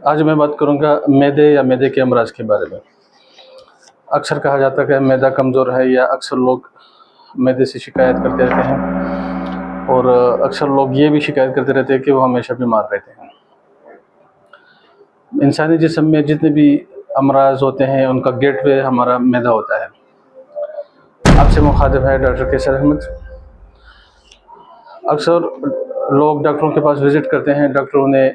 آج میں بات کروں گا میدے یا میدے کے امراض کے بارے میں۔ اکثر کہا جاتا ہے کہ میدا کمزور ہے، یا اکثر لوگ میدے سے شکایت کرتے رہتے ہیں، اور اکثر لوگ یہ بھی شکایت کرتے رہتے ہیں کہ وہ ہمیشہ بیمار رہتے ہیں۔ انسانی جسم میں جتنے بھی امراض ہوتے ہیں ان کا گیٹ وے ہمارا میدا ہوتا ہے۔ آپ سے مخاطب ہے ڈاکٹر کیسر احمد۔ اکثر لوگ ڈاکٹروں کے پاس وزٹ کرتے ہیں، ڈاکٹروں نے،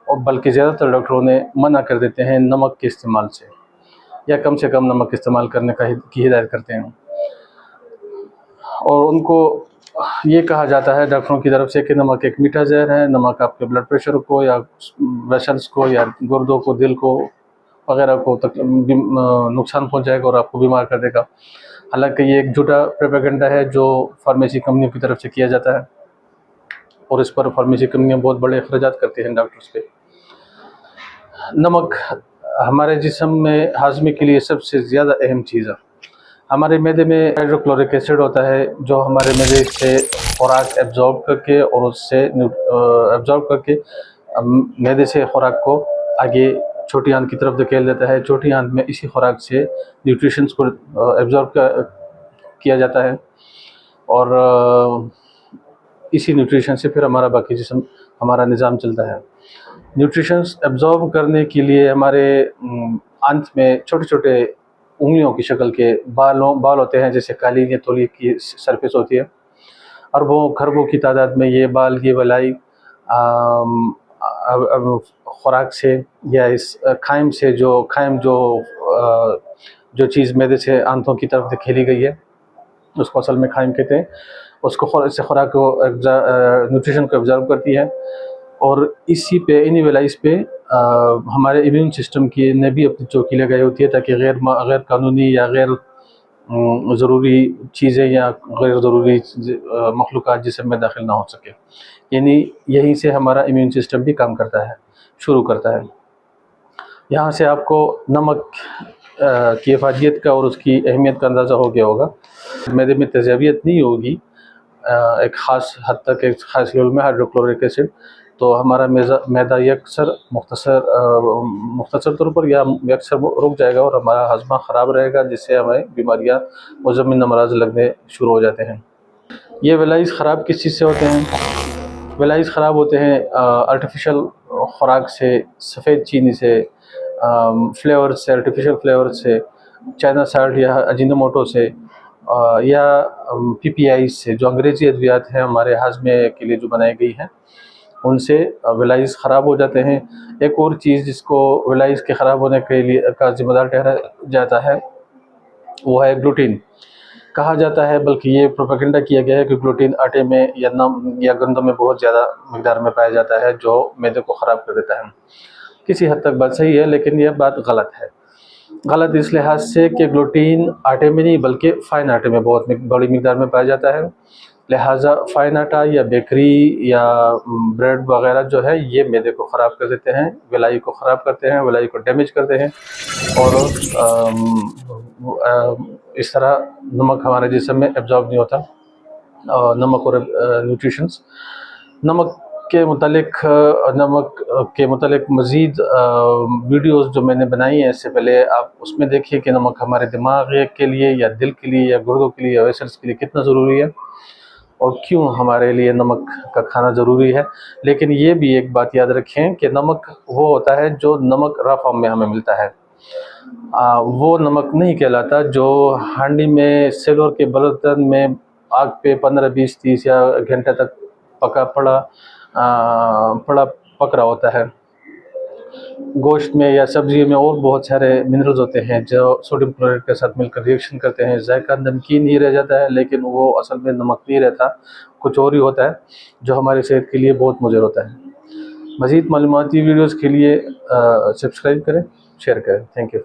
اور بلکہ زیادہ تر ڈاکٹروں نے منع کر دیتے ہیں نمک کے استعمال سے، یا کم سے کم نمک استعمال کرنے کی ہدایت کرتے ہیں، اور ان کو یہ کہا جاتا ہے ڈاکٹروں کی طرف سے کہ نمک ایک میٹھا زہر ہے، نمک آپ کے بلڈ پریشر کو یا ویسلز کو یا گردوں کو، دل کو وغیرہ کو نقصان پہنچائے گا اور آپ کو بیمار کر دے گا۔ حالانکہ یہ ایک جھوٹا پروپیگنڈا ہے جو فارمیسی کمپنیوں کی طرف سے کیا جاتا ہے، اور اس پر فارمیسی کمپنیاں بہت بڑے اخراجات کرتی ہیں ڈاکٹرز پہ۔ نمک ہمارے جسم میں ہاضمے کے لیے سب سے زیادہ اہم چیز ہے۔ ہمارے معدے میں ہائیڈروکلورک ایسڈ ہوتا ہے جو ہمارے معدے سے خوراک ایبزارب کر کے، اور اس سے معدے سے خوراک کو آگے چھوٹی آنت کی طرف دھکیل دیتا ہے۔ چھوٹی آنت میں اسی خوراک سے نیوٹریشنز کو ایبزارب کیا جاتا ہے، اور اسی نیوٹریشن سے پھر ہمارا باقی جسم، ہمارا نظام چلتا ہے۔ نیوٹریشنز ایبزارب کرنے کے لیے ہمارے آنت میں چھوٹے چھوٹے انگلیوں کی شکل کے بال ہوتے ہیں، جیسے قالین یا تولیے کی سرفیس ہوتی ہے۔ اربوں خربوں کی تعداد میں یہ بال، یہ ولائی خوراک سے یا اس کھائم سے، جو چیز معدے سے آنتوں کی طرف کھیلی گئی ہے اس کو اصل میں کھائم کہتے ہیں، اس کو خوراک کو نیوٹریشن کو ایبزارب کرتی ہے، اور انہی ویلائز پہ ہمارے امیون سسٹم کی نے بھی اپنی چوکی لگائی ہوتی ہے، تاکہ غیر قانونی یا غیر ضروری چیزیں یا غیر ضروری مخلوقات جسم میں داخل نہ ہو سکے۔ یعنی یہیں سے ہمارا امیون سسٹم بھی کام کرتا ہے، شروع کرتا ہے۔ یہاں سے آپ کو نمک کی افادیت کا اور اس کی اہمیت کا اندازہ ہو گیا ہوگا۔ معدے میں تیزابیت نہیں ہوگی ایک خاص حد تک، ایک خاص لیول میں ہائیڈروکلورک ایسڈ، تو ہمارا معدہ مختصر طور پر یا اکثر رک جائے گا، اور ہمارا ہاضمہ خراب رہے گا، جس سے ہمیں بیماریاں مزمن امراض لگنے شروع ہو جاتے ہیں۔ یہ ویلائز خراب کس چیز سے ہوتے ہیں؟ ویلائز خراب ہوتے ہیں آرٹیفیشل خوراک سے، سفید چینی سے، فلیور سے، آرٹیفیشل فلیور سے، چائنا سالٹ یا اجینوموٹو سے، یا پی پی آئی سے، جو انگریزی ادویات ہیں ہمارے ہاضمے کے لیے جو بنائی گئی ہیں، ان سے ویلائز خراب ہو جاتے ہیں۔ ایک اور چیز جس کو ویلائز کے خراب ہونے کے لیے کا ذمہ دار ٹھہرایا جاتا ہے وہ ہے گلوٹین۔ کہا جاتا ہے، بلکہ یہ پروپیگنڈا کیا گیا ہے کہ گلوٹین آٹے میں یا گندم میں بہت زیادہ مقدار میں پایا جاتا ہے، جو معدے کو خراب کر دیتا ہے۔ کسی حد تک بات صحیح ہے، لیکن یہ بات غلط ہے۔ غلط اس لحاظ سے کہ گلوٹین آٹے میں نہیں بلکہ فائن آٹے میں بہت بڑی مقدار میں پایا جاتا ہے، لہٰذا فائن آٹا یا بیکری یا بریڈ وغیرہ جو ہے یہ معدے کو خراب کر دیتے ہیں، ولائی کو خراب کرتے ہیں، ولائی کو ڈیمیج کرتے ہیں، اور اس طرح نمک ہمارے جسم میں ایبزارب نہیں ہوتا۔ نمک اور نیوٹریشنز، نمک کے متعلق مزید ویڈیوز جو میں نے بنائی ہیں اس سے پہلے، آپ اس میں دیکھیے کہ نمک ہمارے دماغ کے لیے یا دل کے لیے یا گردوں کے لیے یا ویسلز کے لیے کتنا ضروری ہے، اور کیوں ہمارے لیے نمک کا کھانا ضروری ہے۔ لیکن یہ بھی ایک بات یاد رکھیں کہ نمک وہ ہوتا ہے جو نمک را فارم میں ہمیں ملتا ہے، وہ نمک نہیں کہلاتا جو ہانڈی میں سلور کے برتن میں آگ پہ 15 20 30 یا گھنٹے تک پک رہا ہوتا ہے۔ گوشت میں یا سبزی میں اور بہت سارے منرلز ہوتے ہیں جو سوڈیم کلورائڈ کے ساتھ مل کر ریئیکشن کرتے ہیں، ذائقہ نمکین ہی رہ جاتا ہے، لیکن وہ اصل میں نمک نہیں رہتا، کچھ اور ہی ہوتا ہے جو ہماری صحت کے لیے بہت مضر ہوتا ہے۔ مزید معلوماتی ویڈیوز کے لیے سبسکرائب کریں، شیئر کریں۔ Thank you.